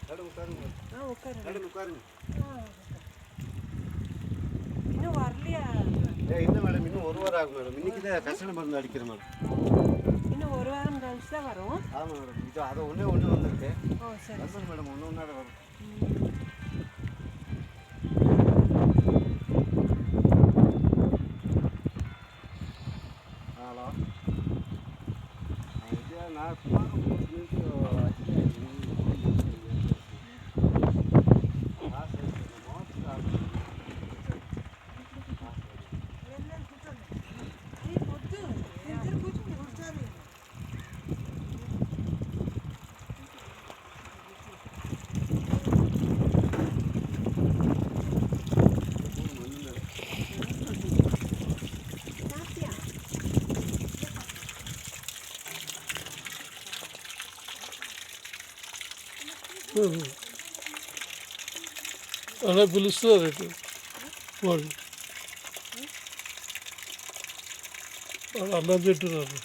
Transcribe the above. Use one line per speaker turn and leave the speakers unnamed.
இன்னும் வரலையா?
இல்லை மேடம், இன்னும் 1 வாரம் ஆகும் மேடம். இன்னைக்கு தான் கஷாய மருந்து அடிக்கிறேன் மேடம்.
இன்னும் 1 வாரம் கழிச்சு தான் வரும்.
ஆமாம் மேடம், இது அதை ஒன்று வந்துருக்கு.
ஓ சரி
வந்துடும் மேடம், ஒன்று தான் வரும். ஹலோ, நான் சும்மா
అలా పిలుస్తారు వాళ్ళు అన్నం తింటున్నారు.